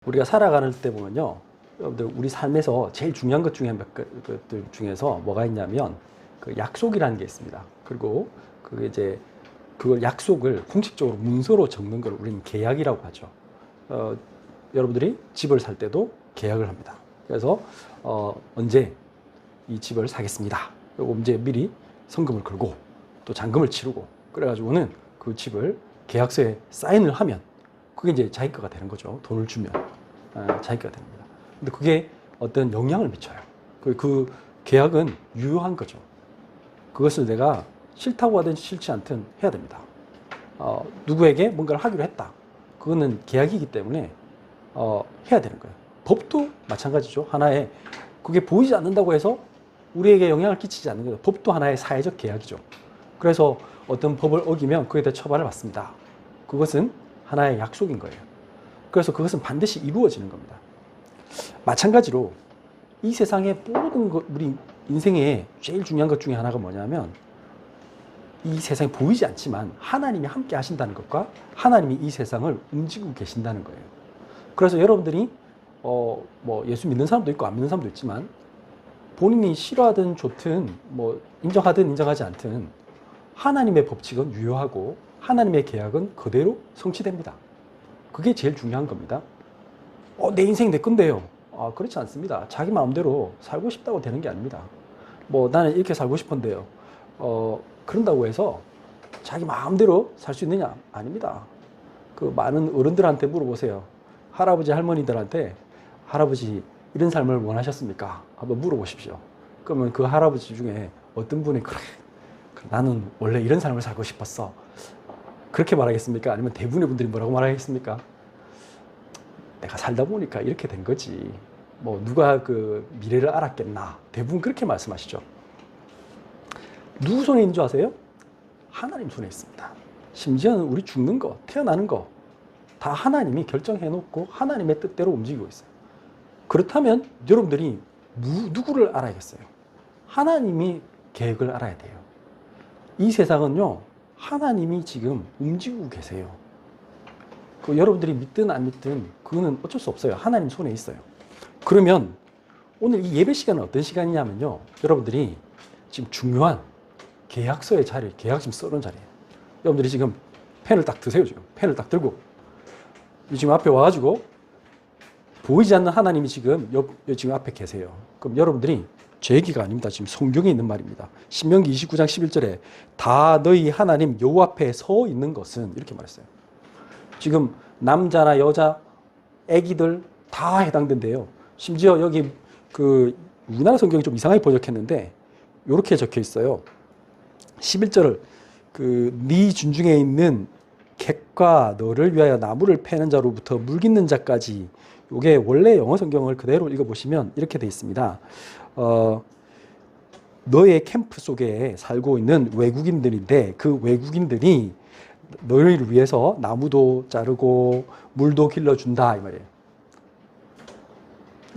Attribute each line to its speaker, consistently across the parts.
Speaker 1: 우리가 살아가는 때 보면요, 여러분들 우리 삶에서 제일 중요한 것 중에 몇 것들 중에서 뭐가 있냐면 그 약속이라는 게 있습니다. 그리고 그게 이제 그걸 약속을 공식적으로 문서로 적는 걸 우리는 계약이라고 하죠. 여러분들이 집을 살 때도 계약을 합니다. 그래서 언제 이 집을 사겠습니다. 그리고 이제 미리 성금을 걸고 또 잔금을 치르고 그래가지고는 그 집을 계약서에 사인을 하면 그게 이제 자기 거가 되는 거죠. 돈을 주면 자기 거가 됩니다. 근데 그게 어떤 영향을 미쳐요. 그 계약은 유효한 거죠. 그것을 내가 싫다고 하든 싫지 않든 해야 됩니다. 누구에게 뭔가를 하기로 했다. 그거는 계약이기 때문에 해야 되는 거예요. 법도 마찬가지죠. 하나의 그게 보이지 않는다고 해서 우리에게 영향을 끼치지 않는 거죠. 법도 하나의 사회적 계약이죠. 그래서 어떤 법을 어기면 그에 대해 처벌을 받습니다. 그것은 하나의 약속인 거예요. 그래서 그것은 반드시 이루어지는 겁니다. 마찬가지로 이 세상의 모든 것, 우리 인생의 제일 중요한 것 중에 하나가 뭐냐면 이 세상에 보이지 않지만 하나님이 함께 하신다는 것과 하나님이 이 세상을 움직이고 계신다는 거예요. 그래서 여러분들이 뭐 예수 믿는 사람도 있고 안 믿는 사람도 있지만 본인이 싫어하든 좋든 뭐 인정하든 인정하지 않든 하나님의 법칙은 유효하고 하나님의 계약은 그대로 성취됩니다. 그게 제일 중요한 겁니다. 내 인생 내 건데요. 그렇지 않습니다. 자기 마음대로 살고 싶다고 되는 게 아닙니다. 뭐 나는 이렇게 살고 싶은데요. 그런다고 해서 자기 마음대로 살 수 있느냐? 아닙니다. 그 많은 어른들한테 물어보세요. 할아버지 할머니들한테 할아버지 이런 삶을 원하셨습니까? 한번 물어보십시오. 그러면 그 할아버지 중에 어떤 분이 그래 나는 원래 이런 삶을 살고 싶었어. 그렇게 말하겠습니까? 아니면 대부분의 분들이 뭐라고 말하겠습니까? 내가 살다 보니까 이렇게 된 거지. 뭐 누가 그 미래를 알았겠나. 대부분 그렇게 말씀하시죠. 누구 손에 있는 줄 아세요? 하나님 손에 있습니다. 심지어는 우리 죽는 거, 태어나는 거 다 하나님이 결정해 놓고 하나님의 뜻대로 움직이고 있어요. 그렇다면 여러분들이 누구를 알아야겠어요? 하나님이 계획을 알아야 돼요. 이 세상은요, 하나님이 지금 움직이고 계세요. 여러분들이 믿든 안 믿든 그거는 어쩔 수 없어요. 하나님 손에 있어요. 그러면 오늘 이 예배 시간은 어떤 시간이냐면요. 여러분들이 지금 중요한 계약서의 자리, 계약심 써놓은 자리예요. 여러분들이 지금 펜을 딱 드세요. 지금 펜을 딱 들고 지금 앞에 와가지고 보이지 않는 하나님이 지금 지금 앞에 계세요. 그럼 여러분들이 제 얘기가 아닙니다. 지금 성경에 있는 말입니다. 신명기 29장 11절에 다 너희 하나님 여호와 앞에 서 있는 것은 이렇게 말했어요. 지금 남자나 여자, 아기들 다 해당된대요. 심지어 여기 우리나라 성경이 좀 이상하게 번역했는데 이렇게 적혀 있어요. 11절을 네 준중에 있는 객과 너를 위하여 나무를 패는 자로부터 물 깃는 자까지. 이게 원래 영어 성경을 그대로 읽어보시면 이렇게 돼 있습니다. 너의 캠프 속에 살고 있는 외국인들인데 그 외국인들이 너희를 위해서 나무도 자르고 물도 길러준다 이 말이에요.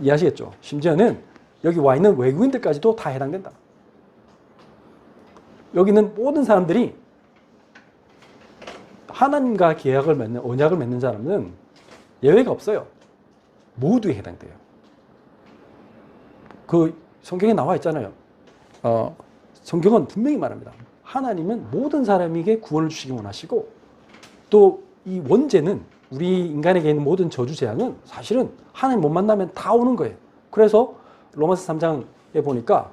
Speaker 1: 이해하시겠죠? 심지어는 여기 와 있는 외국인들까지도 다 해당된다. 여기는 모든 사람들이 하나님과 계약을 맺는 언약을 맺는 사람은 예외가 없어요. 모두에 해당돼요. 그 성경에 나와 있잖아요. 성경은 분명히 말합니다. 하나님은 모든 사람에게 구원을 주시기 원하시고 또 이 원죄는 우리 인간에게 있는 모든 저주 재앙은 사실은 하나님 못 만나면 다 오는 거예요. 그래서 로마서 3장에 보니까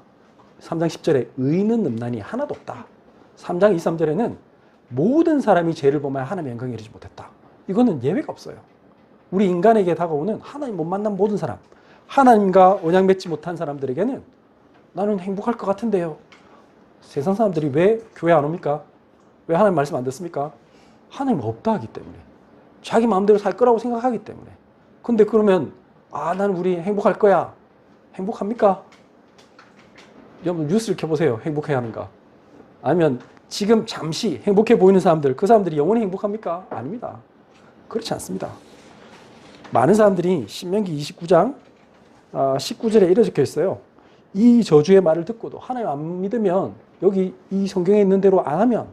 Speaker 1: 3장 10절에 의인은 넘나니 하나도 없다. 3장 2, 3절에는 모든 사람이 죄를 범하여 하나님의 영광에 이르지 못했다. 이거는 예외가 없어요. 우리 인간에게 다가오는 하나님 못 만난 모든 사람, 하나님과 언약 맺지 못한 사람들에게는 나는 행복할 것 같은데요. 세상 사람들이 왜 교회 안 옵니까? 왜 하나님 말씀 안 듣습니까? 하나님 없다 하기 때문에. 자기 마음대로 살 거라고 생각하기 때문에. 근데 그러면 나는 우리 행복할 거야. 행복합니까? 여러분 뉴스를 켜보세요. 행복해야 하는가? 아니면 지금 잠시 행복해 보이는 사람들, 그 사람들이 영원히 행복합니까? 아닙니다. 그렇지 않습니다. 많은 사람들이 신명기 29장 19절에 이렇게 적혀 있어요. 이 저주의 말을 듣고도 하나님 안 믿으면 여기 이 성경에 있는 대로 안 하면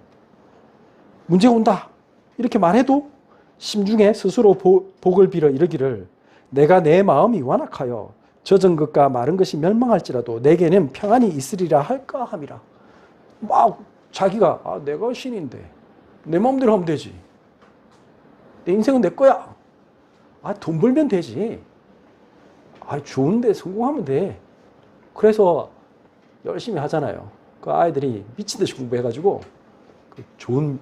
Speaker 1: 문제가 온다. 이렇게 말해도 심중에 스스로 복을 빌어 이르기를 내가 내 마음이 완악하여 젖은 것과 마른 것이 멸망할지라도 내게는 평안이 있으리라 할까 함이라. 막 자기가 내가 신인데 내 마음대로 하면 되지. 내 인생은 내 거야. 돈 벌면 되지. 좋은데 성공하면 돼. 그래서 열심히 하잖아요. 그 아이들이 미친 듯이 공부해가지고 그 좋은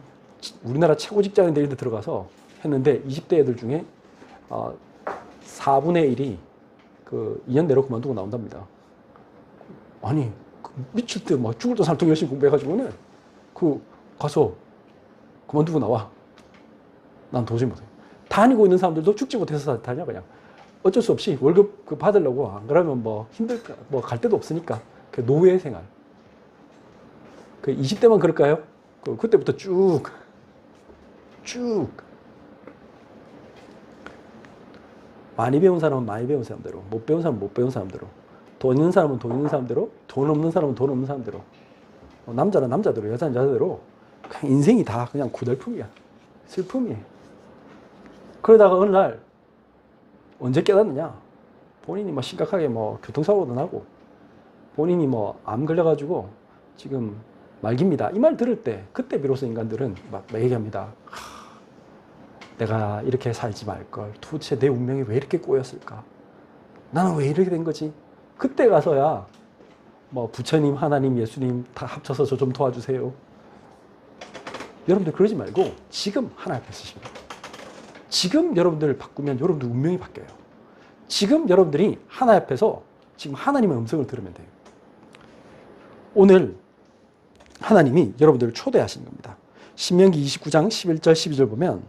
Speaker 1: 우리나라 최고 직장인들 이런 데 들어가서 했는데 20대 애들 중에 4분의 1이 그 2년 내로 그만두고 나온답니다. 아니 미칠 때 막 죽을 듯 살듯 열심히 공부해가지고는 그 가서 그만두고 나와. 난 도저히 못해. 다니고 있는 사람들도 죽지 못해서 다녀 그냥. 어쩔 수 없이 월급 그 받으려고. 안 그러면 뭐 힘들까 뭐 갈 데도 없으니까. 그 노예 생활. 그 20대만 그럴까요? 그때부터 쭉 많이 배운 사람은 많이 배운 사람대로, 못 배운 사람은 못 배운 사람대로, 돈 있는 사람은 돈 있는 사람대로, 돈 없는 사람은 돈 없는 사람대로, 남자는 남자대로, 여자는 여자대로, 그냥 인생이 다 그냥 구달품이야. 슬픔이에요. 그러다가 어느 날 언제 깨닫느냐? 본인이 뭐 심각하게 뭐 교통사고도 나고, 본인이 뭐 암 걸려가지고 지금 말깁니다. 이 말 들을 때 그때 비로소 인간들은 막 얘기합니다. 내가 이렇게 살지 말걸. 도대체 내 운명이 왜 이렇게 꼬였을까? 나는 왜 이렇게 된 거지? 그때 가서야 뭐 부처님, 하나님, 예수님 다 합쳐서 저 좀 도와주세요. 여러분들 그러지 말고 지금 하나 앞에 서십니다. 지금 여러분들 바꾸면 여러분들 운명이 바뀌어요. 지금 여러분들이 하나 앞에서 지금 하나님의 음성을 들으면 돼요. 오늘 하나님이 여러분들을 초대하시는 겁니다. 신명기 29장 11절 12절 보면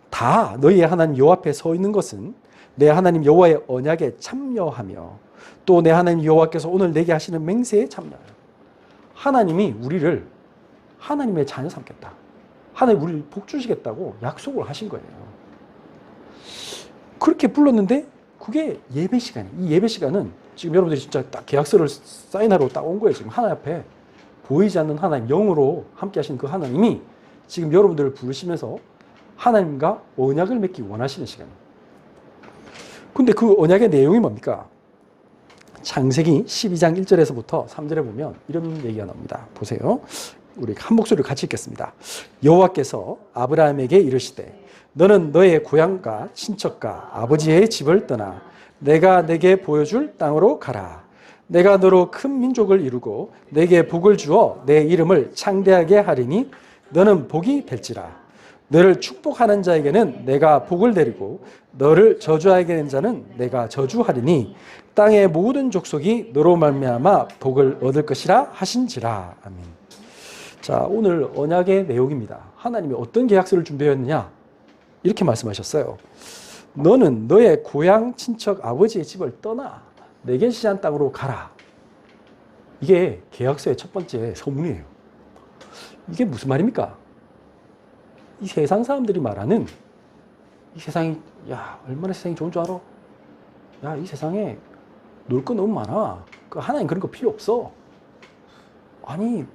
Speaker 1: 다 너희의 하나님 여호와 앞에 서 있는 것은 내 하나님 여호와의 언약에 참여하며 또 내 하나님 여호와께서 오늘 내게 하시는 맹세에 참여하여. 하나님이 우리를 하나님의 자녀 삼겠다. 하나님 우리를 복 주시겠다고 약속을 하신 거예요. 그렇게 불렀는데 그게 예배 시간이에요. 이 예배 시간은 지금 여러분들이 진짜 딱 계약서를 사인하러 딱 온 거예요. 지금 하나님 앞에 보이지 않는 하나님, 영으로 함께 하시는 그 하나님이 지금 여러분들을 부르시면서 하나님과 언약을 맺기 원하시는 시간이에요. 근데 그 언약의 내용이 뭡니까? 창세기 12장 1절에서부터 3절에 보면 이런 얘기가 나옵니다. 보세요. 우리 한 목소리를 같이 읽겠습니다. 여호와께서 아브라함에게 이르시되 너는 너의 고향과 친척과 아버지의 집을 떠나 내가 내게 보여줄 땅으로 가라. 내가 너로 큰 민족을 이루고 내게 복을 주어 내 이름을 창대하게 하리니 너는 복이 될지라. 너를 축복하는 자에게는 내가 복을 내리고 너를 저주하게 된 자는 내가 저주하리니 땅의 모든 족속이 너로 말미암아 복을 얻을 것이라 하신지라. 아멘. 자, 오늘 언약의 내용입니다. 하나님이 어떤 계약서를 준비했느냐? 이렇게 말씀하셨어요. 너는 너의 고향, 친척, 아버지의 집을 떠나 내게 지시한 땅으로 가라. 이게 계약서의 첫 번째 서문이에요. 이게 무슨 말입니까? 이 세상 사람들이 말하는 이 세상이 얼마나 세상이 좋은 줄 알아? 이 세상에 놀 거 너무 많아. 하나님 그런 거 필요 없어. 아니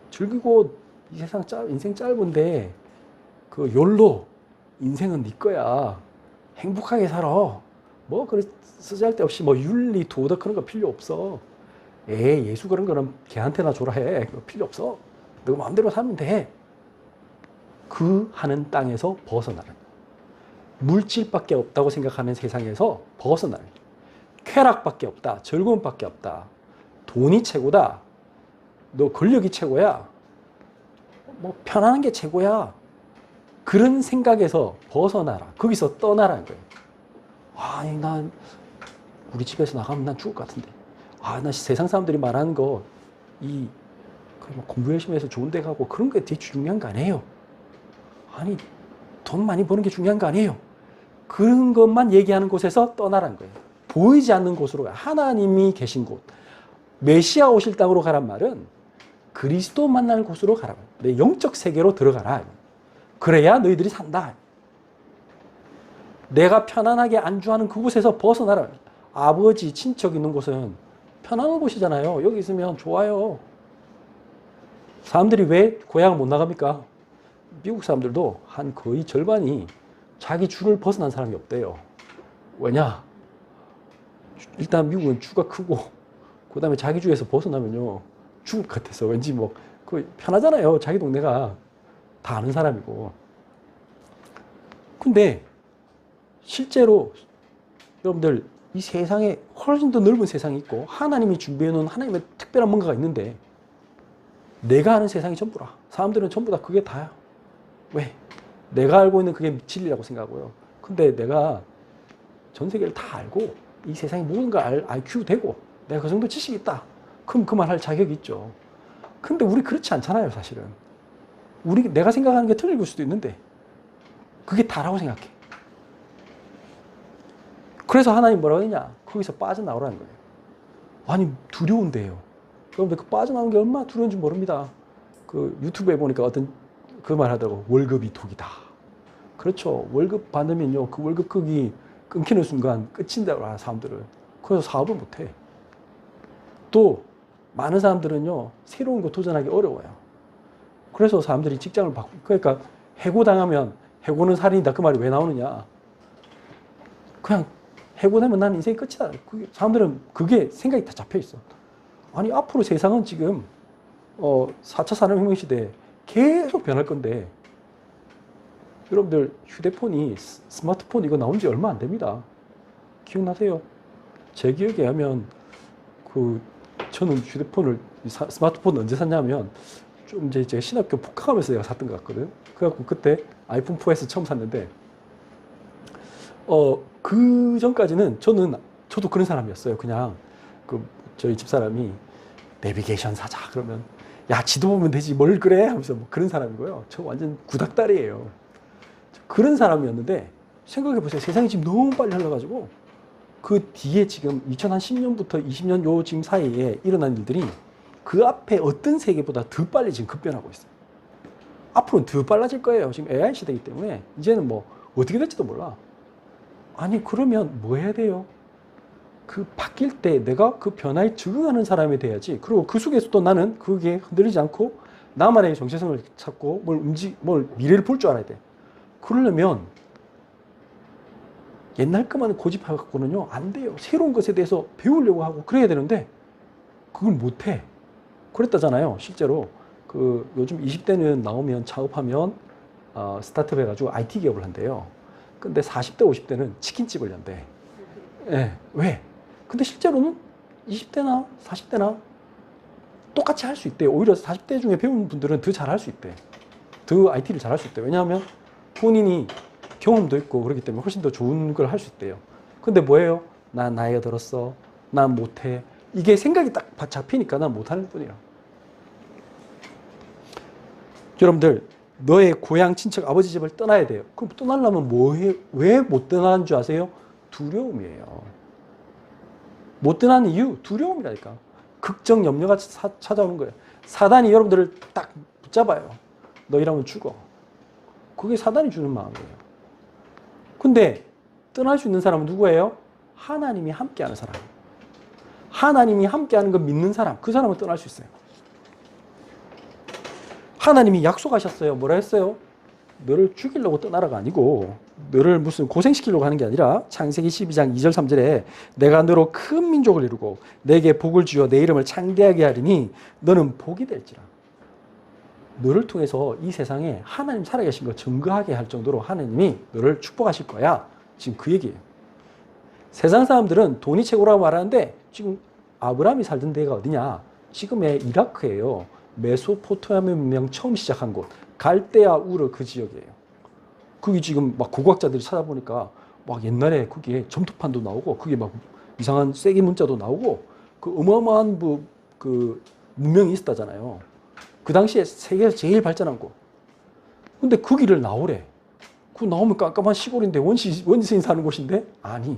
Speaker 1: 즐기고 이 세상 인생 짧은데 그 욜로 인생은 네 거야. 행복하게 살아. 뭐 그래 쓰잘데없이 뭐 윤리 도덕 그런 거 필요 없어. 예수 그런 거는 걔한테나 줘라 해. 그거 필요 없어. 너 마음대로 살면 돼. 그 하는 땅에서 벗어나는, 물질밖에 없다고 생각하는 세상에서 벗어나는, 쾌락밖에 없다, 즐거움밖에 없다, 돈이 최고다, 너 권력이 최고야, 뭐 편안한 게 최고야, 그런 생각에서 벗어나라. 거기서 떠나라는 거예요. 난 우리 집에서 나가면 난 죽을 것 같은데, 나 세상 사람들이 말하는 거 공부 열심히 해서 좋은 데 가고 그런 게 되게 중요한 거 아니에요. 아니 돈 많이 버는 게 중요한 거 아니에요. 그런 것만 얘기하는 곳에서 떠나라는 거예요. 보이지 않는 곳으로 가. 하나님이 계신 곳, 메시아 오실 땅으로 가란 말은 그리스도 만날 곳으로 가라고. 내 영적 세계로 들어가라. 그래야 너희들이 산다. 내가 편안하게 안주하는 그곳에서 벗어나라. 아버지, 친척 있는 곳은 편안한 곳이잖아요. 여기 있으면 좋아요. 사람들이 왜 고향을 못 나갑니까? 미국 사람들도 한 거의 절반이 자기 줄을 벗어난 사람이 없대요. 왜냐? 일단 미국은 주가 크고 그 다음에 자기 주에서 벗어나면요 죽을 것 같아서 왠지 뭐 그 편하잖아요. 자기 동네가 다 아는 사람이고. 근데 실제로 여러분들 이 세상에 훨씬 더 넓은 세상이 있고 하나님이 준비해 놓은 하나님의 특별한 뭔가가 있는데 내가 아는 세상이 전부라. 사람들은 전부 다 그게 다야. 왜? 내가 알고 있는 그게 진리라고 생각하고요. 근데 내가 전 세계를 다 알고 이 세상의 모든 걸 IQ 되고 내가 그 정도 지식이 있다. 그럼 그 말 할 자격이 있죠. 근데 우리 그렇지 않잖아요, 사실은. 내가 생각하는 게 틀릴 수도 있는데 그게 다라고 생각해. 그래서 하나님 뭐라고 했냐? 거기서 빠져나오라는 거예요. 아니, 두려운데요. 여러분들 그 빠져나오는 게 얼마나 두려운지 모릅니다. 그 유튜브에 보니까 어떤 그 말 하더라고. 월급이 독이다. 그렇죠. 월급 받으면요. 그 월급 크기 끊기는 순간 끝인다고 알아, 사람들은. 그래서 사업을 못 해. 또 많은 사람들은요. 새로운 거 도전하기 어려워요. 그래서 사람들이 직장을 바꾸고, 그러니까 해고당하면 해고는 살인이다. 그 말이 왜 나오느냐. 그냥 해고되면 난 인생이 끝이다. 사람들은 그게 생각이 다 잡혀 있어. 아니, 앞으로 세상은 지금 4차 산업혁명 시대에 계속 변할 건데 여러분들 휴대폰이 스마트폰 이거 나온 지 얼마 안 됩니다. 기억나세요? 제 기억에 하면 저는 휴대폰을 스마트폰 언제 샀냐면 좀 이제 제가 신학교 복학하면서 내가 샀던 것 같거든. 그래갖고 그때 아이폰 4S 처음 샀는데 그 전까지는 저도 그런 사람이었어요. 그냥 저희 집사람이 내비게이션 사자 그러면 야 지도 보면 되지 뭘 그래 하면서 뭐 그런 사람이고요. 저 완전 구닥다리예요. 그런 사람이었는데 생각해보세요. 세상이 지금 너무 빨리 흘러가지고 그 뒤에 지금 2010년부터 20년 요 지금 사이에 일어난 일들이 그 앞에 어떤 세계보다 더 빨리 지금 급변하고 있어요. 앞으로는 더 빨라질 거예요. 지금 AI 시대이기 때문에 이제는 뭐 어떻게 될지도 몰라. 아니 그러면 뭐 해야 돼요? 그 바뀔 때 내가 그 변화에 적응하는 사람이 돼야지. 그리고 그 속에서도 나는 그게 흔들리지 않고 나만의 정체성을 찾고 뭘 미래를 볼 줄 알아야 돼. 그러려면 옛날 것만 고집해갖고는요 안 돼요. 새로운 것에 대해서 배우려고 하고 그래야 되는데 그걸 못해. 그랬다잖아요. 실제로 요즘 20대는 나오면 창업하면 스타트업 해가지고 IT 기업을 한대요. 근데 40대 50대는 치킨집을 연대. 예, 왜? 근데 실제로는 20대나 40대나 똑같이 할 수 있대요. 오히려 40대 중에 배운 분들은 더 잘할 수 있대. 더 IT를 잘할 수 있대. 왜냐하면 본인이 경험도 있고 그렇기 때문에 훨씬 더 좋은 걸 할 수 있대요. 근데 뭐예요? 난 나이가 들었어. 난 못해. 이게 생각이 딱 잡히니까 난 못하는 뿐이야. 여러분들 너의 고향 친척 아버지 집을 떠나야 돼요. 그럼 떠나려면 왜 못 떠나는 줄 아세요? 두려움이에요. 못 떠나는 이유 두려움이라니까. 극정 염려가 찾아오는 거예요. 사단이 여러분들을 딱 붙잡아요. 너 이러면 죽어. 그게 사단이 주는 마음이에요. 근데 떠날 수 있는 사람은 누구예요? 하나님이 함께하는 사람. 하나님이 함께하는 거 믿는 사람. 그 사람은 떠날 수 있어요. 하나님이 약속하셨어요. 뭐라 했어요? 너를 죽이려고 떠나라가 아니고 너를 무슨 고생시키려고 하는 게 아니라 창세기 12장 2절 3절에 내가 너로 큰 민족을 이루고 내게 복을 주어 내 이름을 창대하게 하리니 너는 복이 될지라. 너를 통해서 이 세상에 하나님 살아계신 걸 증거하게 할 정도로 하나님이 너를 축복하실 거야. 지금 그 얘기예요. 세상 사람들은 돈이 최고라고 말하는데 지금 아브라함이 살던 데가 어디냐? 지금의 이라크예요. 메소포타미아 문명 처음 시작한 곳. 갈대아 우르 그 지역이에요. 거기 지금 막 고고학자들이 찾아보니까 막 옛날에 거기에 점토판도 나오고 그게 막 이상한 쐐기 문자도 나오고 그 어마어마한 그 문명이 있었다잖아요. 그 당시에 세계에서 제일 발전한 곳. 근데 거기를 나오래. 그 나오면 깜깜한 시골인데 원시인 사는 곳인데? 아니.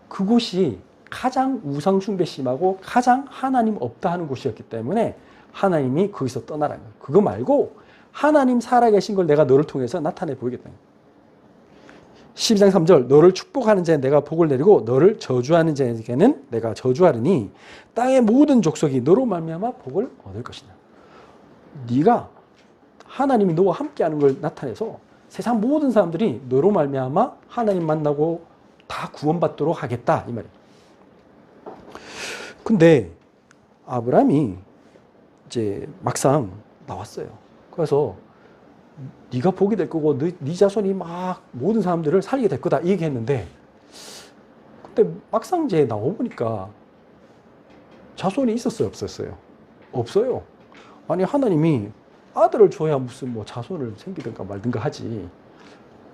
Speaker 1: 그곳이 가장 우상 숭배 심하고 가장 하나님 없다 하는 곳이었기 때문에 하나님이 거기서 떠나라는 거예요. 그거 말고 하나님 살아계신 걸 내가 너를 통해서 나타내 보이겠다. 12장 3절 너를 축복하는 자에 내가 복을 내리고 너를 저주하는 자에게는 내가 저주하리니 땅의 모든 족속이 너로 말미암아 복을 얻을 것이다. 네가 하나님이 너와 함께하는 걸 나타내서 세상 모든 사람들이 너로 말미암아 하나님 만나고 다 구원받도록 하겠다 이 말이에요. 근데 아브라함이 이제 막상 나왔어요. 그래서 네가 복이 될 거고 네 자손이 막 모든 사람들을 살리게 될 거다 이 얘기했는데, 근데 막상 이제 나와보니까 자손이 있었어요, 없었어요? 없어요. 아니 하나님이 아들을 줘야 무슨 뭐 자손을 생기든가 말든가 하지,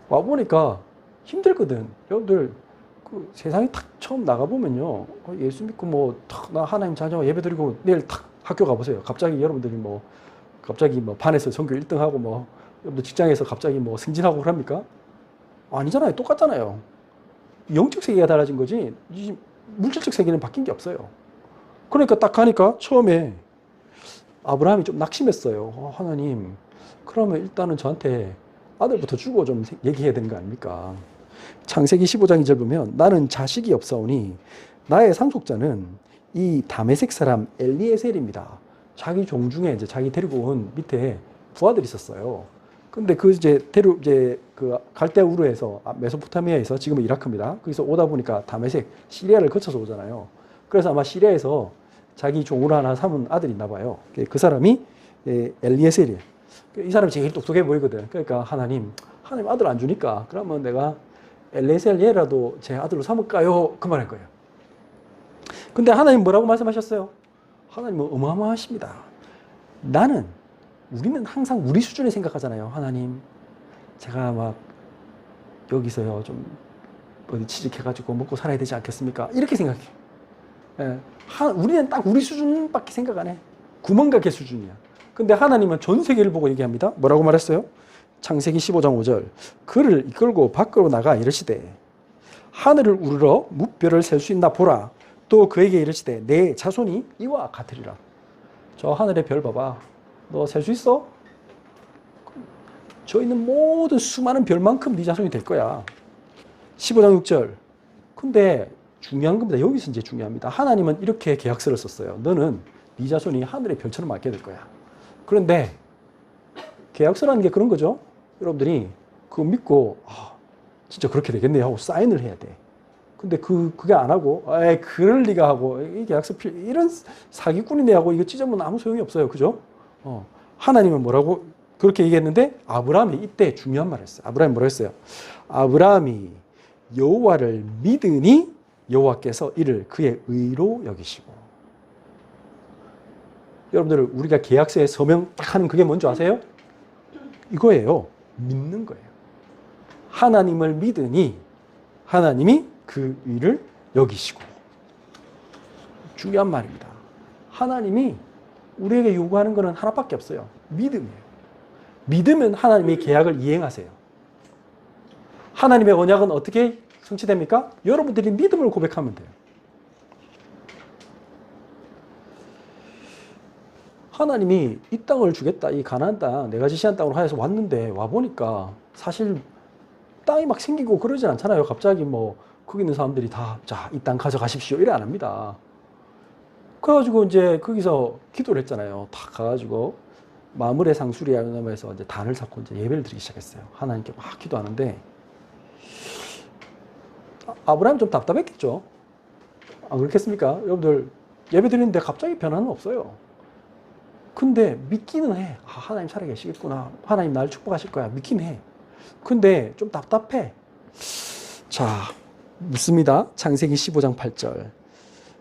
Speaker 1: 와보니까 힘들거든. 여러분들 그 세상에 탁 처음 나가보면요, 예수 믿고 뭐 탁 나 하나님 자녀 예배드리고 내일 탁 학교 가보세요. 갑자기 여러분들이 뭐 갑자기 뭐 반에서 전교 1등하고 뭐 여러분들 직장에서 갑자기 뭐 승진하고 그럽니까? 아니잖아요. 똑같잖아요. 영적 세계가 달라진 거지 이 물질적 세계는 바뀐 게 없어요. 그러니까 딱 가니까 처음에 아브라함이 좀 낙심했어요. 하나님, 그러면 일단은 저한테 아들부터 주고 좀 얘기해야 되는 거 아닙니까? 창세기 15장 2절 보면 나는 자식이 없사오니 나의 상속자는 이 다메섹 사람 엘리에셀입니다. 자기 종 중에 이제 자기 데리고 온 밑에 부하들이 있었어요. 근데 그 이제 그 갈대아 우르에서 메소포타미아에서 지금은 이라크입니다. 거기서 오다 보니까 다메섹 시리아를 거쳐서 오잖아요. 그래서 아마 시리아에서 자기 종으로 하나 삼은 아들이 있나 봐요. 그 사람이 엘리에셀이에요. 이 사람이 제일 똑똑해 보이거든. 그러니까 하나님 아들 안 주니까 그러면 내가 엘리에셀 얘라도 제 아들로 삼을까요? 그 말할 거예요. 근데 하나님 뭐라고 말씀하셨어요? 하나님은 어마어마하십니다. 우리는 항상 우리 수준에 생각하잖아요. 하나님, 제가 막 여기서요 좀 어디 취직해가지고 먹고 살아야 되지 않겠습니까? 이렇게 생각해요. 예, 우리는 딱 우리 수준밖에 생각 안 해. 구멍가게 수준이야. 근데 하나님은 전 세계를 보고 얘기합니다. 뭐라고 말했어요? 창세기 15장 5절. 그를 이끌고 밖으로 나가 이르시되 하늘을 우러러 무별을 셀 수 있나 보라. 또 그에게 이르시되 내 자손이 이와 같으리라. 저 하늘의 별 봐봐. 너 셀 수 있어? 저 있는 모든 수많은 별만큼 네 자손이 될 거야. 15장 6절. 근데 중요한 겁니다. 여기서 이제 중요합니다. 하나님은 이렇게 계약서를 썼어요. 너는 네 자손이 하늘의 별처럼 많게 될 거야. 그런데 계약서라는 게 그런 거죠. 여러분들이 그거 믿고 진짜 그렇게 되겠네 하고 사인을 해야 돼. 근데 그게 안 하고 그럴 리가 하고 이 계약서 이런 사기꾼이네 하고 이거 찢으면 아무 소용이 없어요. 그죠? 하나님은 뭐라고 그렇게 얘기했는데 아브라함이 이때 중요한 말을 했어요. 아브라함이 뭐라 했어요? 아브라함이 여호와를 믿으니 여호와께서 이를 그의 의로 여기시고. 여러분들 우리가 계약서에 서명 딱 하는 그게 뭔지 아세요? 이거예요. 믿는 거예요. 하나님을 믿으니 하나님이 그 의를 여기시고. 중요한 말입니다. 하나님이 우리에게 요구하는 것은 하나밖에 없어요. 믿음이에요. 믿으면 하나님의 계약을 이행하세요. 하나님의 언약은 어떻게 성취됩니까? 여러분들이 믿음을 고백하면 돼요. 하나님이 이 땅을 주겠다, 이 가나안 땅, 내가 지시한 땅으로 하여서 왔는데 와보니까 사실 땅이 막 생기고 그러진 않잖아요. 갑자기 뭐 거기 있는 사람들이 다 자, 이 땅 가져가십시오 이래 안 합니다. 그래가지고 이제 거기서 기도를 했잖아요. 다 가가지고 마므레 상수리아에서 이제 단을 쌓고 이제 예배를 드리기 시작했어요. 하나님께 막 기도하는데 아브라함이 좀 답답했겠죠. 안 그렇겠습니까? 여러분들 예배 드리는데 갑자기 변화는 없어요. 근데 믿기는 해. 하나님 살아계시겠구나. 하나님 날 축복하실 거야. 믿긴 해. 근데 좀 답답해. 자, 묻습니다. 창세기 15장 8절.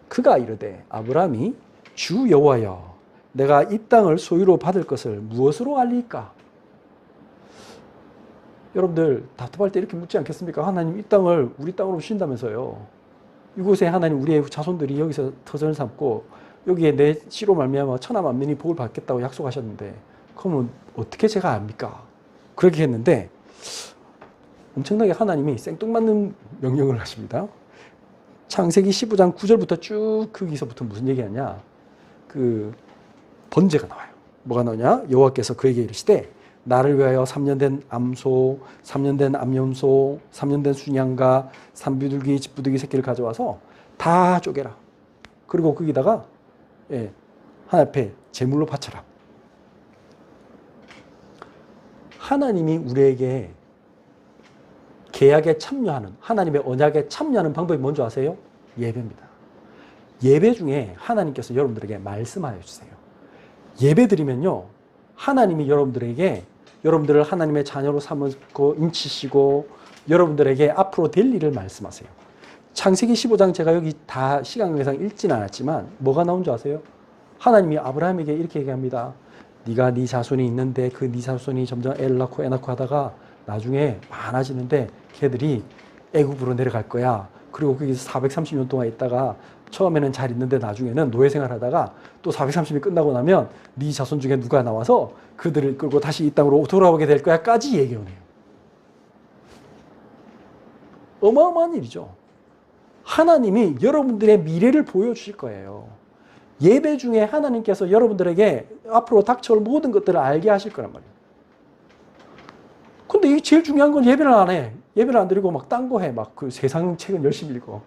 Speaker 1: 그가 이르되 아브라함이 주 여호와여 내가 이 땅을 소유로 받을 것을 무엇으로 알리까? 여러분들 답답할 때 이렇게 묻지 않겠습니까? 하나님 이 땅을 우리 땅으로 주신다면서요. 이곳에 하나님 우리의 자손들이 여기서 터전을 삼고 여기에 내 씨로 말미암아 천하 만민이 복을 받겠다고 약속하셨는데 그러면 어떻게 제가 압니까? 그렇게 했는데 엄청나게 하나님이 생뚱맞는 명령을 하십니다. 창세기 15장 9절부터 쭉 거기서부터 무슨 얘기하냐? 그 번제가 나와요. 뭐가 나오냐? 여호와께서 그에게 이르시되 나를 위하여 3년 된 암소, 3년 된 암염소, 3년 된 순양과 산비둘기, 집부득이 새끼를 가져와서 다 쪼개라. 그리고 거기다가 하나님 앞에 제물로 바쳐라. 하나님이 우리에게 계약에 참여하는, 하나님의 언약에 참여하는 방법이 뭔지 아세요? 예배입니다. 예배 중에 하나님께서 여러분들에게 말씀하여 주세요. 예배 드리면요, 하나님이 여러분들에게 여러분들을 하나님의 자녀로 삼고 인치시고 여러분들에게 앞으로 될 일을 말씀하세요. 창세기 15장 제가 여기 다 시간 관계상 읽지는 않았지만 뭐가 나온 줄 아세요? 하나님이 아브라함에게 이렇게 얘기합니다. 네가 네 자손이 있는데 그 네 자손이 점점 애를 낳고 애 낳고 하다가 나중에 많아지는데 걔들이 애굽으로 내려갈 거야. 그리고 거기서 430년 동안 있다가 처음에는 잘 있는데 나중에는 노예 생활하다가 또 430이 끝나고 나면 네 자손 중에 누가 나와서 그들을 끌고 다시 이 땅으로 돌아오게 될 거야까지 얘기해요. 어마어마한 일이죠. 하나님이 여러분들의 미래를 보여주실 거예요. 예배 중에 하나님께서 여러분들에게 앞으로 닥쳐올 모든 것들을 알게 하실 거란 말이에요. 근데 이게 제일 중요한 건 예배를 안 해. 예배를 안 드리고 막 딴 거 해. 막 그 세상 책은 열심히 읽어.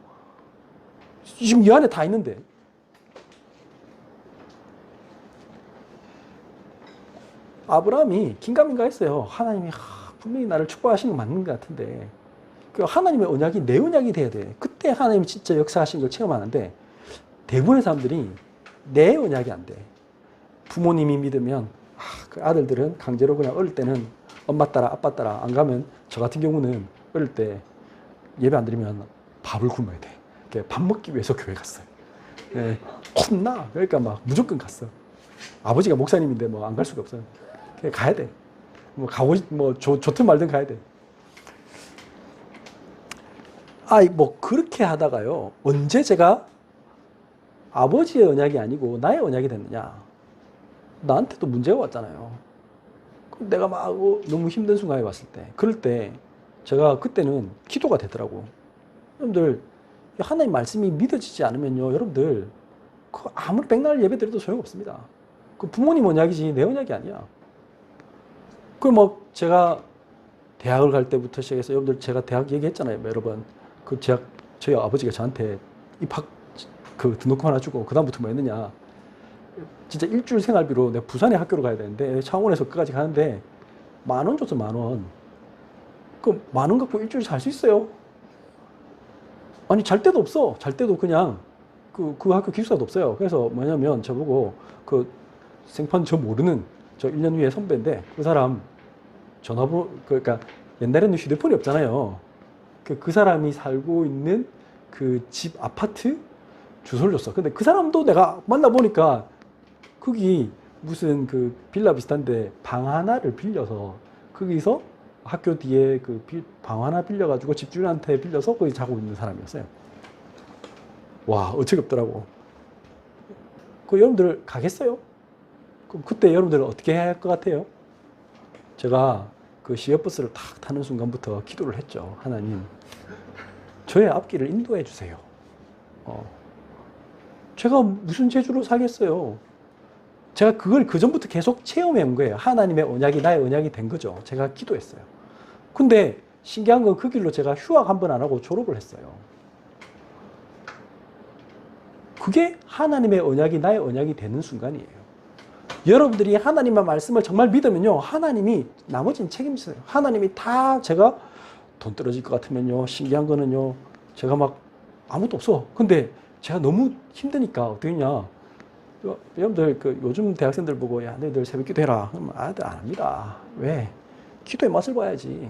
Speaker 1: 지금 이 안에 다 있는데. 아브라함이 긴가민가 했어요. 하나님이 분명히 나를 축복하시는 거 맞는 것 같은데 그 하나님의 언약이 내 언약이 돼야 돼. 그때 하나님이 진짜 역사하신 걸 체험하는데 대부분의 사람들이 내 언약이 안 돼. 부모님이 믿으면 그 아들들은 강제로 그냥 어릴 때는 엄마 따라 아빠 따라 안 가면 저 같은 경우는 어릴 때 예배 안 드리면 밥을 굶어야 돼. 밥 먹기 위해서 교회 갔어요. 네, 혼나. 그러니까 막 무조건 갔어. 아버지가 목사님인데 뭐 안 갈 수가 없어요. 그냥 가야 돼. 뭐 가고 뭐 좋든 말든 가야 돼. 뭐 그렇게 하다가요. 언제 제가 아버지의 언약이 아니고 나의 언약이 됐느냐. 나한테도 문제가 왔잖아요. 내가 막 너무 힘든 순간에 왔을 때. 그럴 때 제가 그때는 기도가 되더라고. 여러분들 하나님 말씀이 믿어지지 않으면요. 여러분들 아무리 백날 예배 드려도 소용없습니다. 그 부모님 언약이지 내 언약이 아니야. 그 뭐 제가 대학을 갈 때부터 시작해서 여러분들 제가 대학 얘기했잖아요. 여러 번. 그 저희 아버지가 저한테 입학 등록금 하나 주고 그다음부터 뭐 했느냐. 진짜 일주일 생활비로 내가 부산에 학교를 가야 되는데 창원에서 끝까지 가는데 10,000원 줬어. 10,000원. 그 10,000원 갖고 일주일 살 수 있어요? 아니 잘 데도 없어. 잘 데도 그냥 그 학교 기숙사도 없어요. 그래서 뭐냐면 저보고 그 생판 저 모르는 저 1년 위에 선배인데 그 사람 전화번호 그러니까 옛날에는 휴대폰이 없잖아요. 그 사람이 살고 있는 그 집 아파트 주소를 줬어. 근데 그 사람도 내가 만나보니까 거기 무슨 그 빌라 비슷한데 방 하나를 빌려서 거기서 학교 뒤에 그 방 하나 빌려가지고 집주인한테 빌려서 거기 자고 있는 사람이었어요. 와, 어처구니 없더라고. 그 여러분들 가겠어요? 그럼 그때 여러분들은 어떻게 해야 할 것 같아요? 제가 그 시외버스를 탁 타는 순간부터 기도를 했죠. 하나님, 저의 앞길을 인도해 주세요. 제가 무슨 재주로 살겠어요? 제가 그걸 그전부터 계속 체험해 온 거예요. 하나님의 언약이 나의 언약이 된 거죠. 제가 기도했어요. 근데 신기한 건 그 길로 제가 휴학 한 번 안 하고 졸업을 했어요. 그게 하나님의 언약이 나의 언약이 되는 순간이에요. 여러분들이 하나님의 말씀을 정말 믿으면요. 하나님이 나머지는 책임지세요. 하나님이 다 제가 돈 떨어질 것 같으면요. 신기한 거는요. 제가 막 아무것도 없어. 근데 제가 너무 힘드니까 어떻게 했냐. 여러분들 요즘 대학생들 보고 야 너희들 새벽 기도해라. 그럼 아들 안 합니다. 왜? 기도의 맛을 봐야지.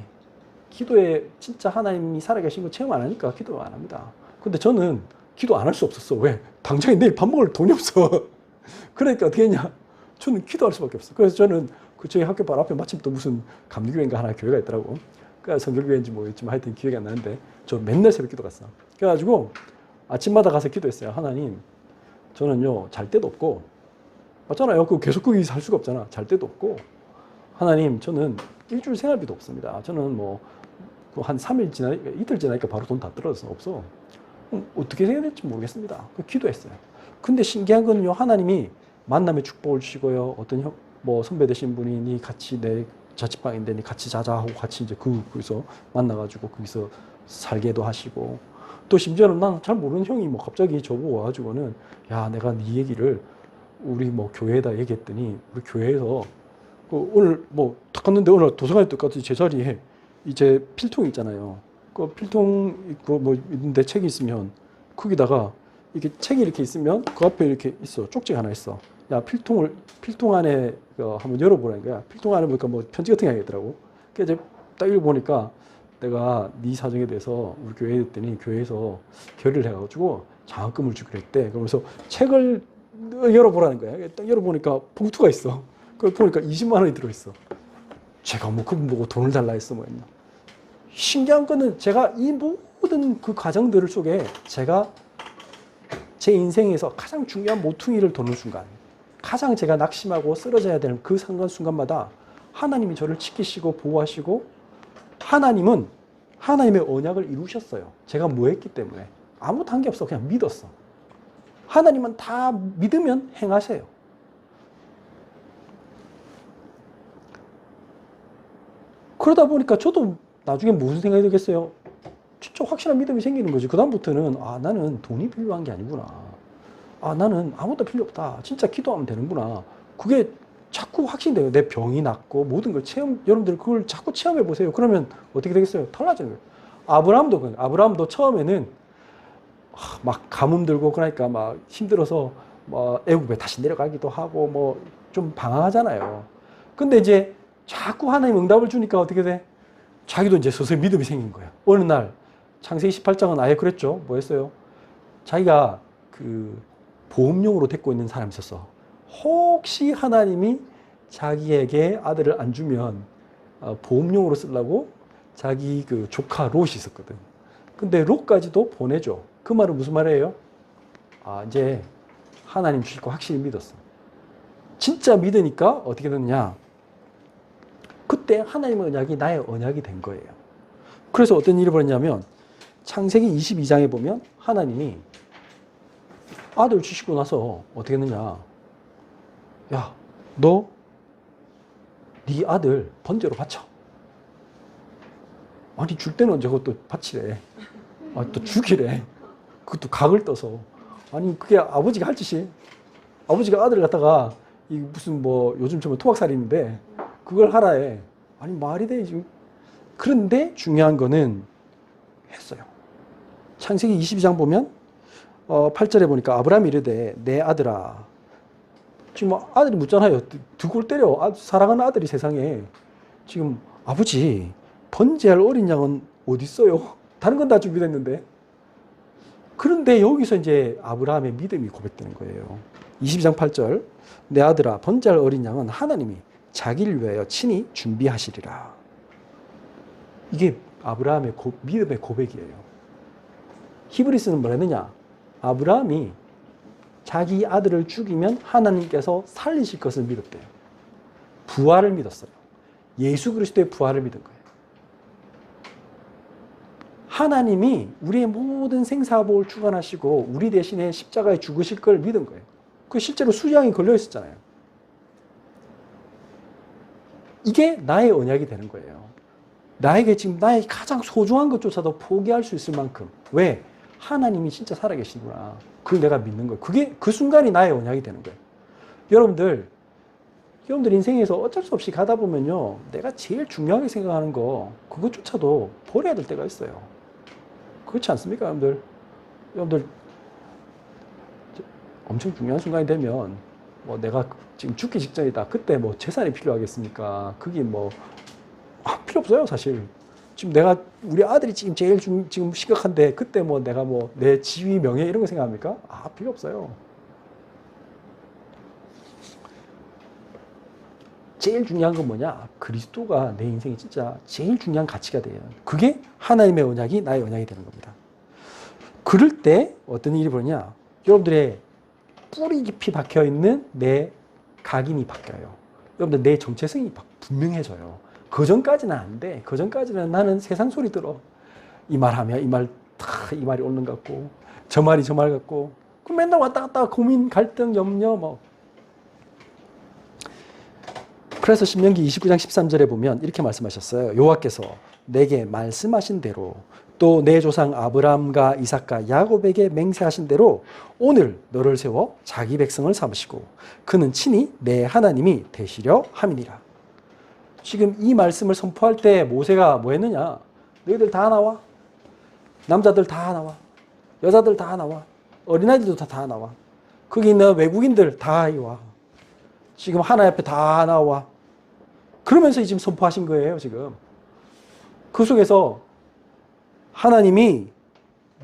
Speaker 1: 기도에 진짜 하나님이 살아계신 거 체험 안 하니까 기도 안 합니다. 근데 저는 기도 안 할 수 없었어. 왜? 당장에 내일 밥 먹을 돈이 없어. 그러니까 어떻게 했냐. 저는 기도할 수밖에 없어. 그래서 저는 저희 학교 바로 앞에 마침 또 무슨 감리교회인가 하나 교회가 있더라고. 그러니까 성결교회인지 뭐였지만 하여튼 기억이 안 나는데 저 맨날 새벽 기도 갔어. 그래가지고 아침마다 가서 기도했어요. 하나님, 저는요 잘 데도 없고 맞잖아요. 계속 거기 살 수가 없잖아. 잘 데도 없고 하나님, 저는 일주일 생활비도 없습니다. 저는 뭐 한 3일 이틀 지나니까 바로 돈 다 떨어져서 없어. 어떻게 해야 될지 모르겠습니다. 기도했어요. 근데 신기한 거는요, 하나님이 만남의 축복을 주시고요. 어떤 뭐 선배 되신 분이 니 같이 내 자취방인데 니 같이 자자 하고 같이 이제 거기서 만나가지고 거기서 살게도 하시고 또 심지어는 난 잘 모르는 형이 뭐 갑자기 저보고 와가지고는 야 내가 네 얘기를 우리 뭐 교회에다 얘기했더니 우리 교회에서 오늘 뭐 딱 갔는데 오늘 도서관에 똑같이 제 자리에 이제 필통 있잖아요. 그 필통 있고 뭐 있는데 책이 있으면 거기다가 이렇게 책이 이렇게 있으면 그 앞에 이렇게 있어. 쪽지가 하나 있어. 야, 필통 안에 한번 열어보라는 거야. 필통 안에 보니까 뭐 편지 같은 게 있더라고. 그래서 이제 딱 읽어보니까 내가 네 사정에 대해서 우리 교회에 했더니 교회에서 결의를 해가지고 장학금을 주기로 했대. 그러면서 책을 열어보라는 거야. 딱 열어보니까 봉투가 있어. 그걸 보니까 20만 원이 들어있어. 제가 뭐 그분 보고 돈을 달라 했어 뭐 했나. 신기한 거는 제가 이 모든 그 과정들 속에 제가 제 인생에서 가장 중요한 모퉁이를 도는 순간, 가장 제가 낙심하고 쓰러져야 되는 그 순간마다 하나님이 저를 지키시고 보호하시고 하나님은 하나님의 언약을 이루셨어요. 제가 뭐 했기 때문에. 아무것도 한 게 없어. 그냥 믿었어. 하나님은 다 믿으면 행하세요. 그러다 보니까 저도 나중에 무슨 생각이 들겠어요? 진짜 확실한 믿음이 생기는 거지. 그다음부터는 나는 돈이 필요한 게 아니구나. 나는 아무것도 필요 없다. 진짜 기도하면 되는구나. 그게 자꾸 확신이 돼요. 내 병이 낫고 모든 걸 여러분들 그걸 자꾸 체험해 보세요. 그러면 어떻게 되겠어요? 달라지는 거예요. 아브라함도 처음에는 막 가뭄 들고 그러니까 막 힘들어서 뭐 애굽에 다시 내려가기도 하고 뭐 좀 방황하잖아요. 근데 이제 자꾸 하나님 응답을 주니까 어떻게 돼? 자기도 이제 서서히 믿음이 생긴 거예요. 어느 날 창세기 18장은 아예 그랬죠. 뭐 했어요? 자기가 그 보험용으로 데리고 있는 사람이 있었어. 혹시 하나님이 자기에게 아들을 안 주면 보험용으로 쓰려고 자기 그 조카 롯이 있었거든. 근데 롯까지도 보내줘. 그 말은 무슨 말이에요? 이제 하나님 주실 거 확실히 믿었어. 진짜 믿으니까 어떻게 됐느냐? 그때 하나님의 언약이 나의 언약이 된 거예요. 그래서 어떤 일이 벌어졌냐면 창세기 22장에 보면 하나님이 아들 주시고 나서 어떻게 했느냐? 야, 너 네 아들 번제로 바쳐. 아니 줄 때는 언제 그것도 바치래. 또 죽이래. 그것도 각을 떠서. 아니 그게 아버지가 할 짓이. 아버지가 아들을 갖다가 이 무슨 뭐 요즘 좀 토박살인인데 그걸 하라 해. 아니 말이 돼 지금. 그런데 중요한 거는 했어요. 창세기 22장 보면 8절에 보니까 아브라함이 이르되 내 아들아. 지금 아들이 묻잖아요. 두 골 때려. 사랑하는 아들이 세상에. 지금 아버지 번제할 어린 양은 어디 있어요? 다른 건 다 준비됐는데. 그런데 여기서 이제 아브라함의 믿음이 고백되는 거예요. 22장 8절 내 아들아 번제할 어린 양은 하나님이 자기를 위하여 친히 준비하시리라. 이게 아브라함의 믿음의 고백이에요. 히브리스는 뭐라 했느냐? 아브라함이 자기 아들을 죽이면 하나님께서 살리실 것을 믿었대요. 부활을 믿었어요. 예수 그리스도의 부활을 믿은 거예요. 하나님이 우리의 모든 생사복을 주관하시고 우리 대신에 십자가에 죽으실 걸 믿은 거예요. 그 실제로 수양이 걸려 있었잖아요. 이게 나의 언약이 되는 거예요. 나에게 지금 나의 가장 소중한 것조차도 포기할 수 있을 만큼. 왜? 하나님이 진짜 살아계시구나. 그걸 내가 믿는 거예요. 그게 그 순간이 나의 언약이 되는 거예요. 여러분들 인생에서 어쩔 수 없이 가다 보면요. 내가 제일 중요하게 생각하는 거 그것조차도 버려야 될 때가 있어요. 그렇지 않습니까, 여러분들? 여러분들 엄청 중요한 순간이 되면 뭐 내가 지금 죽기 직전이다. 그때 뭐 재산이 필요하겠습니까? 그게 뭐 필요 없어요, 사실. 지금 우리 아들이 지금 제일 지금 심각한데 그때 뭐 내가 뭐 내 지위, 명예 이런 거 생각합니까? 필요 없어요. 제일 중요한 건 뭐냐? 그리스도가 내 인생에 진짜 제일 중요한 가치가 돼요. 그게 하나님의 언약이 나의 언약이 되는 겁니다. 그럴 때 어떤 일이 벌어지냐? 여러분들의 뿌리 깊이 박혀있는 내 각인이 바뀌어요. 여러분들 내 정체성이 분명해져요. 그 전까지는 안 돼. 그 전까지는 나는 세상 소리 들어. 이 말 하면 이 말이 옳는 것 같고 저 말이 저 말 같고 그럼 맨날 왔다 갔다 고민, 갈등, 염려 뭐. 그래서 신명기 29장 13절에 보면 이렇게 말씀하셨어요. 여호와께서 내게 말씀하신 대로 또 내 조상 아브라함과 이삭과 야곱에게 맹세하신 대로 오늘 너를 세워 자기 백성을 삼으시고 그는 친히 내 하나님이 되시려 함이니라. 지금 이 말씀을 선포할 때 모세가 뭐 했느냐? 너희들 다 나와. 남자들 다 나와. 여자들 다 나와. 어린아이들도 다 나와. 거기 있는 외국인들 다 와. 지금 하나님 앞에 다 나와. 그러면서 지금 선포하신 거예요, 지금. 그 속에서 하나님이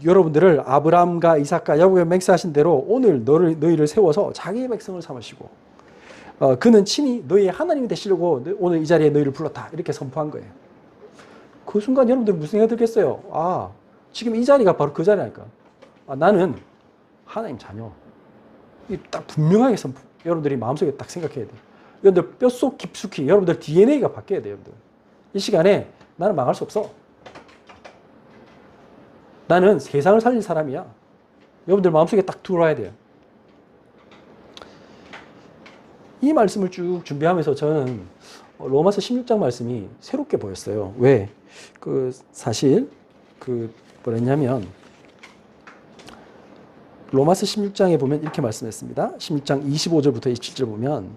Speaker 1: 여러분들을 아브라함과 이삭과 야곱에 맹세하신 대로 오늘 너희를 세워서 자기의 백성을 삼으시고 그는 친히 너희의 하나님이 되시려고 오늘 이 자리에 너희를 불렀다. 이렇게 선포한 거예요. 그 순간 여러분들 무슨 생각이 들겠어요? 아, 지금 이 자리가 바로 그 자리니까. 아, 나는 하나님 자녀. 이 딱 분명하게 여러분들이 마음속에 딱 생각해야 돼요. 여러분들 뼛속 깊숙이 여러분들 DNA가 바뀌어야 돼요. 여러분들. 이 시간에 나는 망할 수 없어. 나는 세상을 살릴 사람이야. 여러분들 마음속에 딱 들어와야 돼요. 이 말씀을 쭉 준비하면서 저는 로마서 16장 말씀이 새롭게 보였어요. 왜? 사실 뭐랬냐면 로마서 16장에 보면 이렇게 말씀했습니다. 16장 25절부터 27절 보면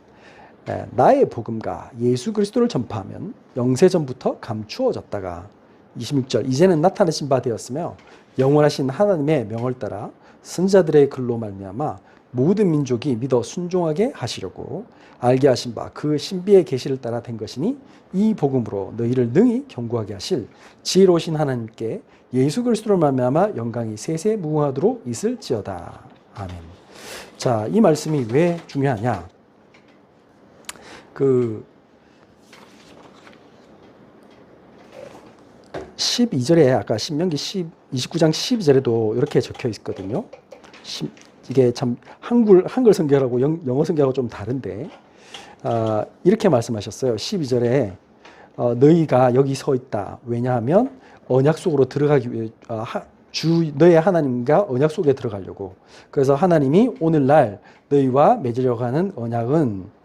Speaker 1: 나의 복음과 예수 그리스도를 전파하면 영세전부터 감추어졌다가 26절 이제는 나타나신 바 되었으며 영원하신 하나님의 명을 따라 선자들의 글로 말미암아 모든 민족이 믿어 순종하게 하시려고 알게 하신 바 그 신비의 계시를 따라 된 것이니 이 복음으로 너희를 능히 견고하게 하실 지혜로우신 하나님께 예수 그리스도로 말미암아 영광이 세세 무궁하도록 있을지어다. 아멘. 자, 이 말씀이 왜 중요하냐? 12절에 아까 신명기 29장 12절에도 이렇게 적혀 있거든요. 이게 참 한글 성경하고 영어 성경하고 좀 다른데 이렇게 말씀하셨어요. 12절에 너희가 여기 서 있다. 왜냐하면 언약 속으로 들어가기 위해 너의 하나님과 언약 속에 들어가려고. 그래서 하나님이 오늘날 너희와 맺으려고 하는 언약은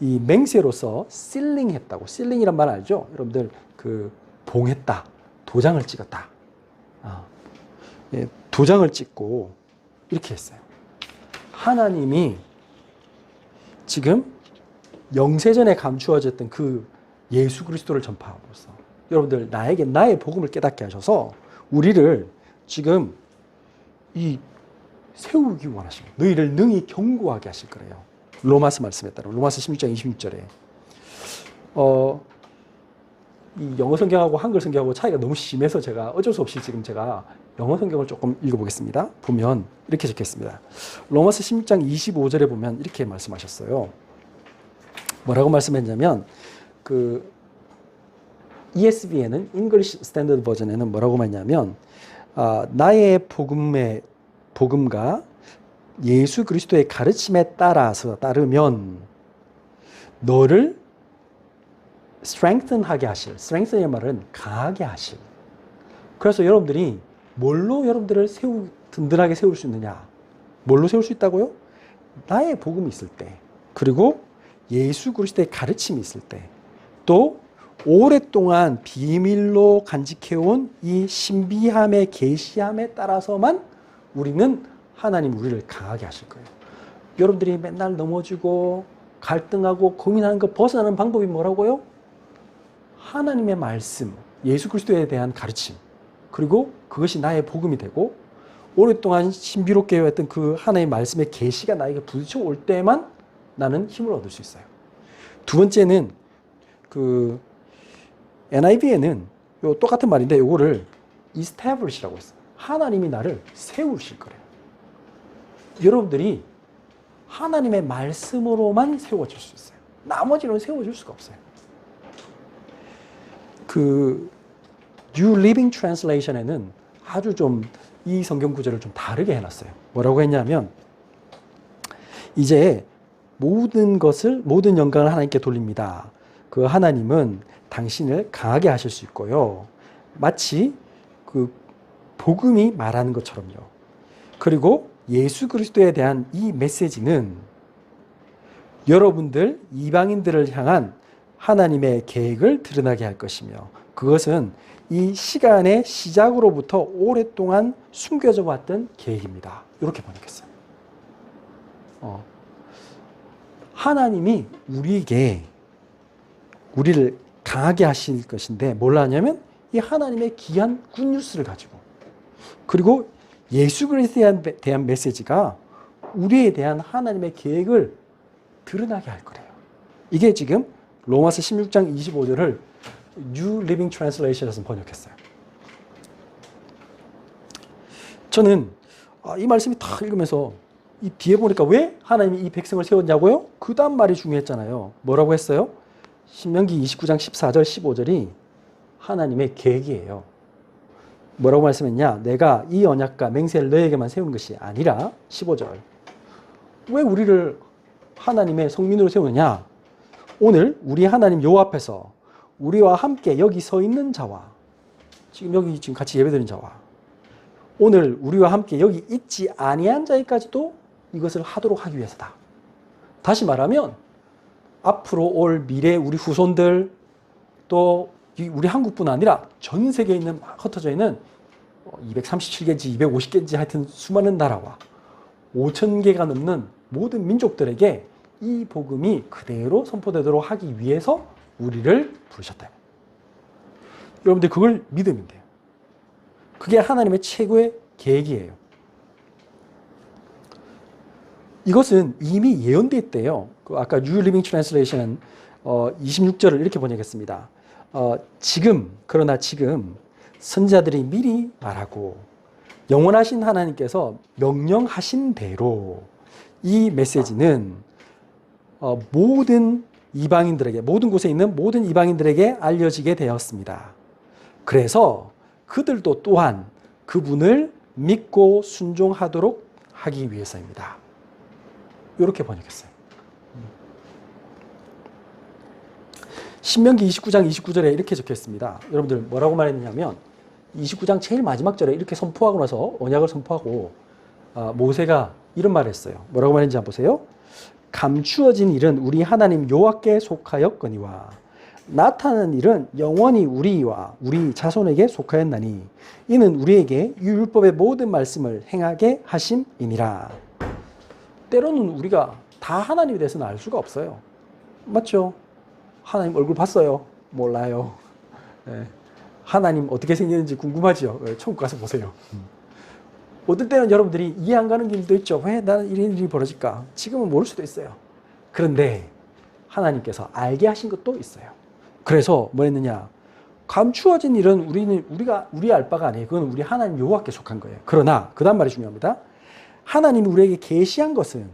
Speaker 1: 이 맹세로서 실링했다고. 실링이란 말 알죠? 여러분들 봉했다. 도장을 찍었다. 도장을 찍고 이렇게 했어요. 하나님이 지금 영세전에 감추어졌던 그 예수 그리스도를 전파함으로써 여러분들 나에게 나의 복음을 깨닫게 하셔서 우리를 지금 세우기 원하시고 너희를 능히 견고하게 하실 거래요. 로마서 말씀에 따라 로마서 16장 26절에 이 영어 성경하고 한글 성경하고 차이가 너무 심해서 제가 어쩔 수 없이 지금 제가 영어 성경을 조금 읽어보겠습니다. 보면 이렇게 적혀있습니다. 로마서 16장 25절에 보면 이렇게 말씀하셨어요. 뭐라고 말씀했냐면 ESV에는 English Standard Version에는 뭐라고 말했냐면 나의 복음과 예수 그리스도의 가르침에 따르면 너를 strengthen하게 하실. strengthen의 말은 강하게 하실. 그래서 여러분들이 뭘로 여러분들을 든든하게 세울 수 있느냐? 뭘로 세울 수 있다고요? 나의 복음이 있을 때, 그리고 예수 그리스도의 가르침이 있을 때, 또 오랫동안 비밀로 간직해온 이 신비함의 계시함에 따라서만 우리는 하나님 우리를 강하게 하실 거예요. 여러분들이 맨날 넘어지고 갈등하고 고민하는 거 벗어나는 방법이 뭐라고요? 하나님의 말씀, 예수 그리스도에 대한 가르침, 그리고 그것이 나의 복음이 되고 오랫동안 신비롭게 해왔던 그 하나님의 말씀의 계시가 나에게 부딪혀 올 때만 나는 힘을 얻을 수 있어요. 두 번째는 NIV에는 똑같은 말인데 이거를 establish라고 했어요. 하나님이 나를 세우실 거래요. 여러분들이 하나님의 말씀으로만 세워질 수 있어요. 나머지는 세워질 수가 없어요. New Living Translation에는 아주 좀 이 성경 구절을 좀 다르게 해놨어요. 뭐라고 했냐면 이제 모든 영광을 하나님께 돌립니다. 그 하나님은 당신을 강하게 하실 수 있고요. 마치 복음이 말하는 것처럼요. 그리고 예수 그리스도에 대한 이 메시지는 여러분들 이방인들을 향한 하나님의 계획을 드러나게 할 것이며 그것은 이 시간의 시작으로부터 오랫동안 숨겨져 왔던 계획입니다. 이렇게 번역했어요. 하나님이 우리를 강하게 하실 것인데 뭘 하냐면 이 하나님의 귀한 굿뉴스를 가지고 그리고 예수 그리스도에 대한 메시지가 우리에 대한 하나님의 계획을 드러나게 할 거래요. 이게 지금 로마서 16장 25절을 New Living Translation에서 번역했어요. 저는 이 말씀이 다 읽으면서 이 뒤에 보니까 왜 하나님이 이 백성을 세웠냐고요? 그 다음 말이 중요했잖아요. 뭐라고 했어요? 신명기 29장 14절 15절이 하나님의 계획이에요. 뭐라고 말씀했냐? 내가 이 언약과 맹세를 너에게만 세운 것이 아니라 15절. 왜 우리를 하나님의 성민으로 세우느냐? 오늘 우리 하나님 여호와 앞에서 우리와 함께 여기 서 있는 자와 여기 같이 예배드리는 자와 오늘 우리와 함께 여기 있지 아니한 자에까지도 이것을 하도록 하기 위해서다. 다시 말하면 앞으로 올 미래 우리 후손들 또 우리 한국뿐 아니라 전 세계에 있는 흩어져 있는 237개인지 250개인지 하여튼 수많은 나라와 5,000개가 넘는 모든 민족들에게 이 복음이 그대로 선포되도록 하기 위해서 우리를 부르셨다. 여러분들 그걸 믿으면 돼요. 그게 하나님의 최고의 계획이에요. 이것은 이미 예언되어 있대요. 아까 New Living Translation은 26절을 이렇게 번역했습니다. 그러나 지금 선자들이 미리 말하고 영원하신 하나님께서 명령하신 대로 이 메시지는 모든 이방인들에게, 모든 곳에 있는 모든 이방인들에게 알려지게 되었습니다. 그래서 그들도 또한 그분을 믿고 순종하도록 하기 위해서입니다. 이렇게 번역했어요. 신명기 29장 29절에 이렇게 적혀 있습니다. 여러분들 뭐라고 말했냐면 29장 제일 마지막 절에 이렇게 선포하고 나서 언약을 선포하고 모세가 이런 말을 했어요. 뭐라고 말했는지 한번 보세요. 감추어진 일은 우리 하나님 여호와께 속하였거니와 나타난 일은 영원히 우리와 우리 자손에게 속하였나니 이는 우리에게 이 율법의 모든 말씀을 행하게 하심이니라. 때로는 우리가 다 하나님에 대해서는 알 수가 없어요. 맞죠? 하나님 얼굴 봤어요? 몰라요. 네. 하나님 어떻게 생겼는지 궁금하죠? 천국 가서 보세요. 어떨 때는 여러분들이 이해 안 가는 일도 있죠. 왜 나는 이런 일이 벌어질까? 지금은 모를 수도 있어요. 그런데 하나님께서 알게 하신 것도 있어요. 그래서 뭐 했느냐? 감추어진 일은 우리 알 바가 아니에요. 그건 우리 하나님 여호와께 속한 거예요. 그러나 그 다음 말이 중요합니다. 하나님이 우리에게 계시한 것은,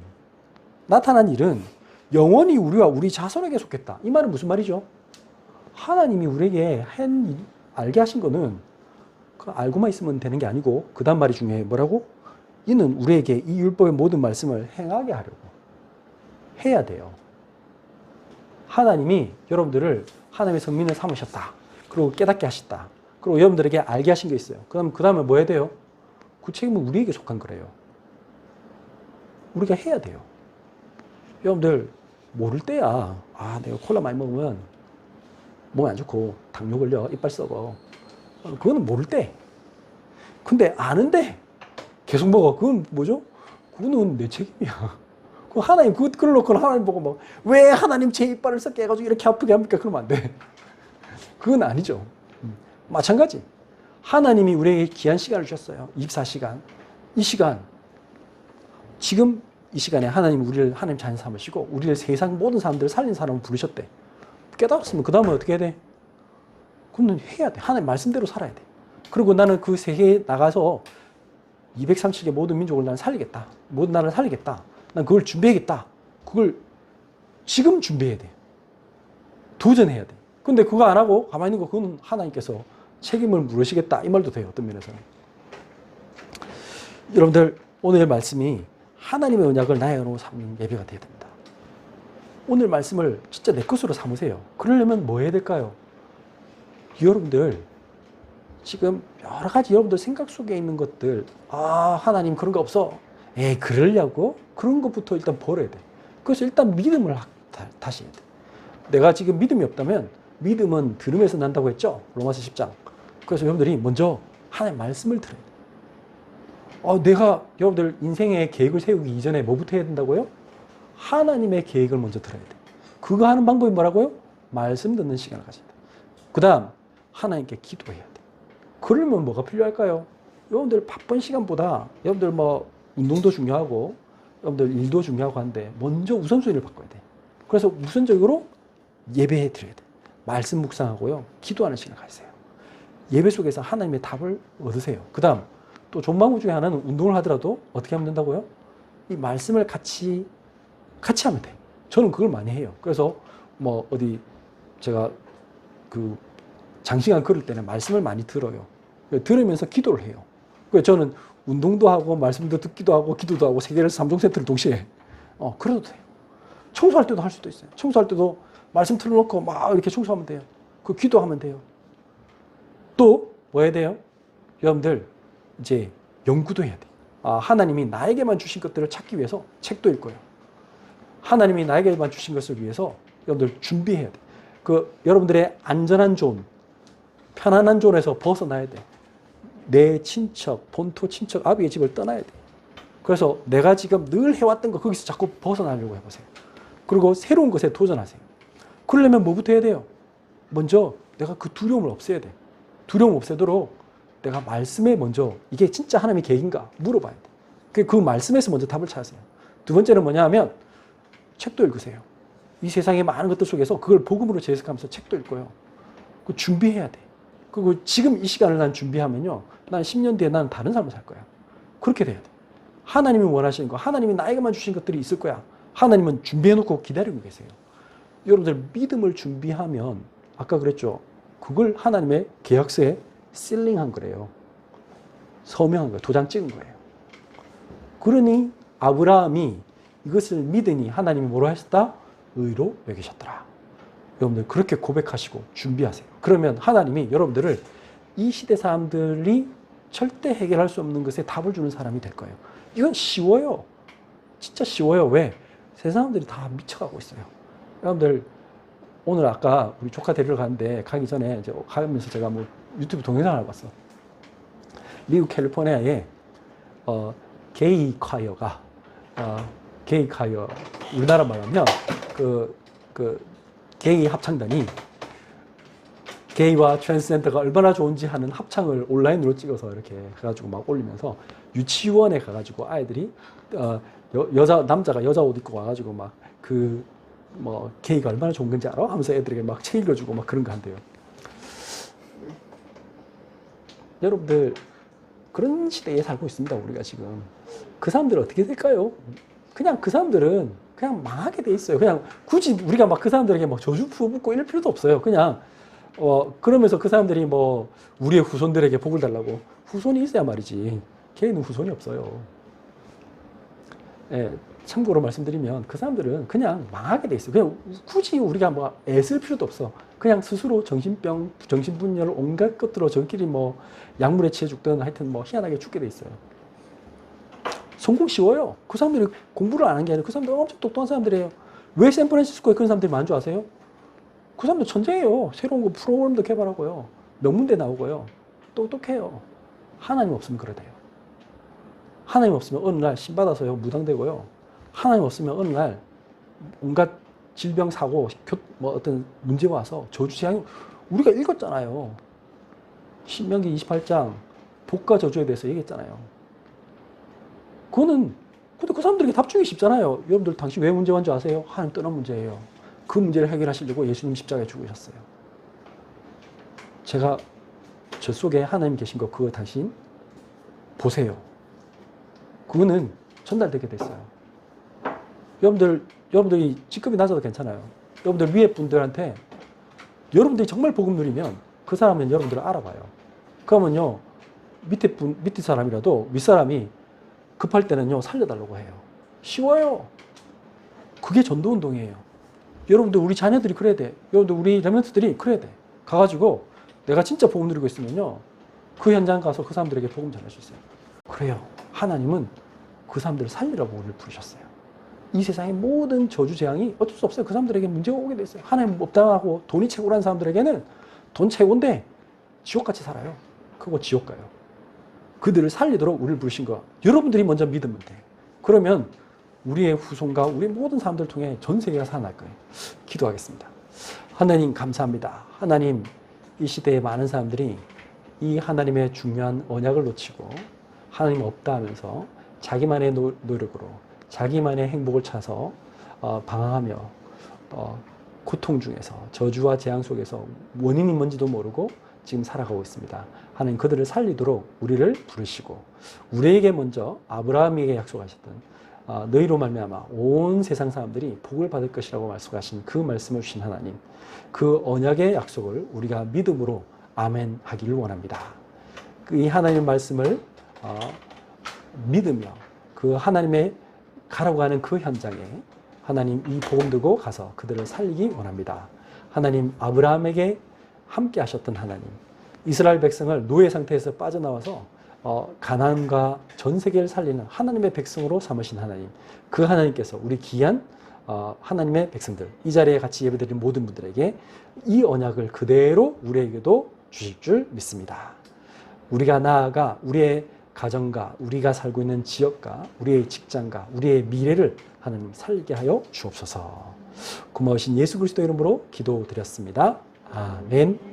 Speaker 1: 나타난 일은 영원히 우리와 우리 자손에게 속했다. 이 말은 무슨 말이죠? 하나님이 우리에게 알게 하신 거는 알고만 있으면 되는 게 아니고 그 다음 말이 중요해요. 뭐라고? 이는 우리에게 이 율법의 모든 말씀을 행하게 하려고 해야 돼요. 하나님이 여러분들을 하나님의 성민을 삼으셨다. 그리고 깨닫게 하셨다. 그리고 여러분들에게 알게 하신 게 있어요. 그 다음에 뭐 해야 돼요? 그 책임은 우리에게 속한 거래요. 우리가 해야 돼요. 여러분들 모를 때야 내가 콜라 많이 먹으면 몸 안 좋고 당뇨 걸려 이빨 썩어. 그거는 모를 때. 근데 아는데 계속 먹어. 그건 뭐죠? 그거는 내 책임이야. 그 하나님 그걸 놓고 하나님 보고 막 왜 하나님 제 이빨을 썩게 해가지고 이렇게 아프게 합니까? 그러면 안 돼. 그건 아니죠. 마찬가지. 하나님이 우리에게 귀한 시간을 주셨어요. 24시간. 이 시간. 지금 이 시간에 하나님 우리를 하나님 자녀 삼으시고 우리를 세상 모든 사람들을 살린 사람을 부르셨대. 깨달았으면 그 다음에 어떻게 해야 돼? 그건 해야 돼. 하나님 말씀대로 살아야 돼. 그리고 나는 그 세계에 나가서 237개 모든 민족을 나는 살리겠다. 모든 나라를 살리겠다. 난 그걸 준비하겠다. 그걸 지금 준비해야 돼. 도전해야 돼. 근데 그거 안 하고 가만히 있는 거 그건 하나님께서 책임을 물으시겠다. 이 말도 돼요. 어떤 면에서는. 여러분들 오늘 말씀이 하나님의 언약을 나의 언어로 삼는 예배가 되어야 됩니다. 오늘 말씀을 진짜 내 것으로 삼으세요. 그러려면 뭐 해야 될까요? 여러분들 지금 여러 가지 여러분들 생각 속에 있는 것들 하나님 그런 거 없어. 그러려고? 그런 것부터 일단 버려야 돼. 그래서 일단 믿음을 다시 해야 돼. 내가 지금 믿음이 없다면 믿음은 들음에서 난다고 했죠? 로마서 10장. 그래서 여러분들이 먼저 하나님의 말씀을 들어야 돼. 내가 여러분들 인생의 계획을 세우기 이전에 뭐부터 해야 된다고요? 하나님의 계획을 먼저 들어야 돼. 그거 하는 방법이 뭐라고요? 말씀 듣는 시간을 가진다. 그 다음 하나님께 기도해야 돼. 그러면 뭐가 필요할까요? 여러분들 바쁜 시간보다 여러분들 뭐 운동도 중요하고 여러분들 일도 중요하고 한데 먼저 우선순위를 바꿔야 돼. 그래서 우선적으로 예배해 드려야 돼. 말씀 묵상하고요. 기도하는 시간을 가지세요. 예배 속에서 하나님의 답을 얻으세요. 그 다음 또 좋은 방법 중에 하나는 운동을 하더라도 어떻게 하면 된다고요? 이 말씀을 같이 하면 돼. 저는 그걸 많이 해요. 그래서 뭐 어디 제가 그 장시간 걸을 때는 말씀을 많이 들어요. 들으면서 기도를 해요. 그래서 저는 운동도 하고 말씀도 듣기도 하고 기도도 하고 세 개를 3종 세트를 동시에 그래도 돼요. 청소할 때도 할 수도 있어요. 청소할 때도 말씀 틀어놓고 막 이렇게 청소하면 돼요. 그 기도하면 돼요. 또 뭐 해야 돼요? 여러분들 이제 연구도 해야 돼. 하나님이 나에게만 주신 것들을 찾기 위해서 책도 읽고요. 하나님이 나에게만 주신 것을 위해서 여러분들 준비해야 돼. 그 여러분들의 안전한 존, 편안한 존에서 벗어나야 돼. 내 친척, 본토 친척, 아비의 집을 떠나야 돼. 그래서 내가 지금 늘 해왔던 거 거기서 자꾸 벗어나려고 해보세요. 그리고 새로운 것에 도전하세요. 그러려면 뭐부터 해야 돼요? 먼저 내가 그 두려움을 없애야 돼. 두려움 없애도록 내가 말씀에 먼저 이게 진짜 하나님의 계획인가 물어봐야 돼. 그 말씀에서 먼저 답을 찾으세요. 두 번째는 뭐냐 하면 책도 읽으세요. 이 세상의 많은 것들 속에서 그걸 복음으로 재해석하면서 책도 읽고요. 그 준비해야 돼. 그리고 지금 이 시간을 난 준비하면요. 난 10년 뒤에 난 다른 삶을 살 거야. 그렇게 돼야 돼. 하나님이 원하시는 거, 하나님이 나에게만 주신 것들이 있을 거야. 하나님은 준비해놓고 기다리고 계세요. 여러분들 믿음을 준비하면 아까 그랬죠. 그걸 하나님의 계약서에 실링한 거래요. 서명한 거예요. 도장 찍은 거예요. 그러니 아브라함이 이것을 믿으니 하나님이 뭐로 하셨다? 의로 여기셨더라. 여러분들 그렇게 고백하시고 준비하세요. 그러면 하나님이 여러분들을 이 시대 사람들이 절대 해결할 수 없는 것에 답을 주는 사람이 될 거예요. 이건 쉬워요. 진짜 쉬워요. 왜? 세상 사람들이 다 미쳐가고 있어요. 여러분들 오늘 아까 우리 조카 데리러 가는데 가기 전에 이제 가면서 제가 뭐 유튜브 동영상을 하나 봤어. 미국 캘리포니아에 게이 콰이어가 게이 콰이어 우리나라 말하면 그 게이 합창단이 게이와 트랜스젠더가 얼마나 좋은지 하는 합창을 온라인으로 찍어서 이렇게 해가지고 막 올리면서 유치원에 가가지고 아이들이 남자가 여자 옷 입고 와가지고 막 게이가 얼마나 좋은 건지 알아? 하면서 애들에게 막 책 읽어주고 막 그런 거 한대요. 여러분들 그런 시대에 살고 있습니다. 우리가 지금. 그 사람들은 어떻게 될까요? 그냥 그 사람들은 그냥 망하게 돼 있어요. 그냥 굳이 우리가 막 그 사람들에게 막 저주 부어붓고 이럴 필요도 없어요. 그냥 그러면서 그 사람들이 뭐 우리의 후손들에게 복을 달라고. 후손이 있어야 말이지. 걔는 후손이 없어요. 예, 참고로 말씀드리면 그 사람들은 그냥 망하게 돼 있어요. 그냥 굳이 우리가 뭐 애쓸 필요도 없어. 그냥 스스로 정신병, 정신분열, 온갖 것들로 저끼리 뭐 약물에 취해 죽든 하여튼 뭐 희한하게 죽게 돼 있어요. 성공 쉬워요. 그 사람들이 공부를 안 한 게 아니라 그 사람들 엄청 똑똑한 사람들이에요. 왜 샌프란시스코에 그런 사람들이 많은 줄 아세요? 그 사람들 천재예요. 새로운 거 프로그램도 개발하고요. 명문대 나오고요. 똑똑해요. 하나님 없으면 그래 돼요. 하나님 없으면 어느 날 신받아서요 무당되고요. 하나님 없으면 어느 날 온갖 질병, 사고, 뭐 어떤 문제가 와서 저주 재앙이 우리가 읽었잖아요. 신명기 28장 복과 저주에 대해서 얘기했잖아요. 근데 그 사람들에게 답 주기 쉽잖아요. 여러분들 당신 왜 문제 왔는지 아세요? 하나님 떠난 문제예요. 그 문제를 해결하시려고 예수님 십자가에 죽으셨어요. 제가 저 속에 하나님 계신 거 그거 당신 보세요. 그거는 전달되게 됐어요. 여러분들이 직급이 낮아도 괜찮아요. 여러분들 위에 분들한테 여러분들이 정말 복음 누리면 그 사람은 여러분들을 알아봐요. 그러면요, 밑에 사람이라도 윗사람이 급할 때는요, 살려달라고 해요. 쉬워요. 그게 전도운동이에요. 여러분들 우리 자녀들이 그래야 돼. 여러분들 우리 레멘트들이 그래야 돼. 가가지고 내가 진짜 복음 누리고 있으면요, 그 현장 가서 그 사람들에게 복음 전할 수 있어요. 그래요. 하나님은 그 사람들을 살리라고 우리를 부르셨어요. 이 세상의 모든 저주 재앙이 어쩔 수 없어요. 그 사람들에게 문제가 오게 돼 있어요. 하나님 없당하고 돈이 최고라는 사람들에게는 돈 최고인데 지옥같이 살아요. 그거 지옥 가요. 그들을 살리도록 우리를 부르신 거 여러분들이 먼저 믿으면 돼. 그러면 우리의 후손과 우리 모든 사람들을 통해 전 세계가 살아날 거예요. 기도하겠습니다. 하나님 감사합니다. 하나님 이 시대에 많은 사람들이 이 하나님의 중요한 언약을 놓치고 하나님 없다 하면서 자기만의 노력으로 자기만의 행복을 찾아서 방황하며 고통 중에서 저주와 재앙 속에서 원인이 뭔지도 모르고 지금 살아가고 있습니다. 하나님 그들을 살리도록 우리를 부르시고 우리에게 먼저 아브라함에게 약속하셨던 너희로 말미암아 온 세상 사람들이 복을 받을 것이라고 말씀하신 그 말씀을 주신 하나님, 그 언약의 약속을 우리가 믿음으로 아멘 하기를 원합니다. 이 하나님의 말씀을 믿으며 그 하나님의 가라고 하는 그 현장에 하나님 이 복음 들고 가서 그들을 살리기 원합니다. 하나님 아브라함에게 함께 하셨던 하나님, 이스라엘 백성을 노예 상태에서 빠져나와서 가나안과 전 세계를 살리는 하나님의 백성으로 삼으신 하나님, 그 하나님께서 우리 귀한 하나님의 백성들, 이 자리에 같이 예배드린 모든 분들에게 이 언약을 그대로 우리에게도 주실 줄 믿습니다. 우리가 나아가 우리의 가정과 우리가 살고 있는 지역과 우리의 직장과 우리의 미래를 하나님 살게 하여 주옵소서. 고마우신 예수 그리스도 이름으로 기도드렸습니다. 아멘.